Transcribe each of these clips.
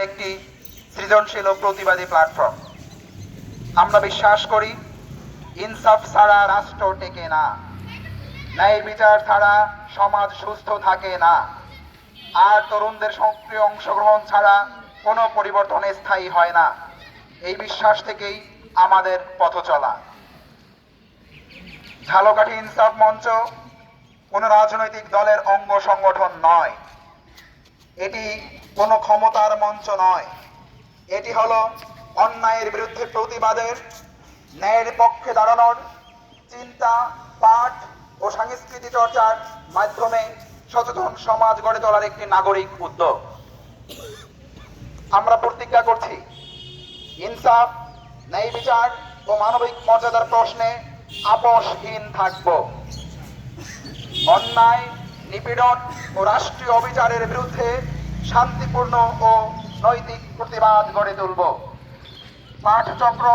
একটি সৃজনশীল ও প্রতিবাদী প্ল্যাটফর্ম। আমরা বিশ্বাস করি ইনসাফ ছাড়া রাষ্ট্র টেকে না, ন্যায় বিচার ছাড়া সমাজ সুস্থ থাকে না, আর তরুণদের সক্রিয় অংশগ্রহণ ছাড়া কোনো পরিবর্তন স্থায়ী হয় না। এই বিশ্বাস থেকেই আমাদের পথ চলা। ঝালকাঠি ইনসাফ মঞ্চ কোনো রাজনৈতিক দলের অঙ্গ সংগঠন নয়, এটি কোনো ক্ষমতার মঞ্চ নয়। এটি হলো অন্যায়ের বিরুদ্ধে প্রতিবাদের, ন্যায়ের পক্ষে দাঁড়ানোর, চিন্তা, পাঠ ও সংস্কৃতি চর্চার মাধ্যমে সচেতন সমাজ গড়ে তোলার একটি নাগরিক উদ্যোগ। আমরা প্রতিজ্ঞা করছি ইনসাফ, ন্যায় বিচার ও মানবিক মর্যাদার প্রশ্নে আপোষহীন থাকব। অন্যায়, নিপীড়ন ও রাষ্ট্রীয় অবিচারের বিরুদ্ধে শান্তিপূর্ণ ও নৈতিক প্রতিবাদ গড়ে তুলব। পাঠচক্র,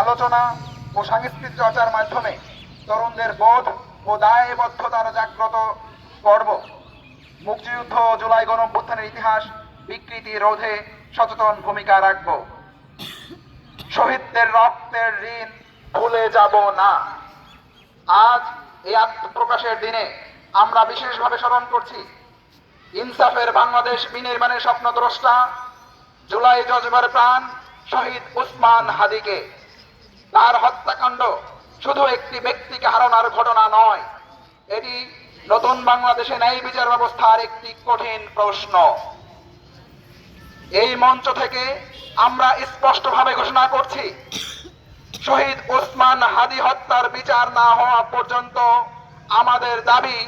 আলোচনা ও সাংস্কৃতিক চর্চার মাধ্যমে তরুণদের বোধ ও দায়বদ্ধতার জাগ্রত করব। মুক্তিযুদ্ধ ও জুলাই গণঅভ্যুত্থানের ইতিহাস বিকৃতি রোধে সচেতন ভূমিকা রাখব। শহীদদের রক্তের ঋণ ভুলে যাব না। আজ এই আত্মপ্রকাশের দিনে আমরা বিশেষভাবে স্মরণ করছি ইনসাফের বাংলাদেশ বিনির্মাণের স্বপ্নদ্রষ্টা, জুলাই জজবার প্রাণ শহীদ উসমান হাদিকে। তার হত্যাকাণ্ড শুধু একটি ব্যক্তিকে হারানোর ঘটনা নয়, এটি নতুন বাংলাদেশে ন্যায় বিচার ব্যবস্থার একটি কঠিন প্রশ্ন। এই মঞ্চ থেকে আমরা স্পষ্টভাবে ঘোষণা করছি, শহীদ উসমান হাদি হত্যার বিচার না হওয়া পর্যন্ত আমাদের দাবি,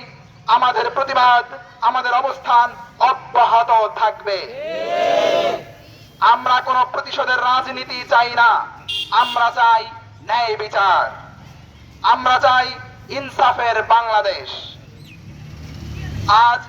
আমাদের প্রতিবাদ, আমাদের অবস্থান অব্যাহত থাকবে। আমরা কোনো প্রতিশোধের রাজনীতি চাই না, আমরা চাই ন্যায় বিচার, আমরা চাই ইনসাফের বাংলাদেশ। আজ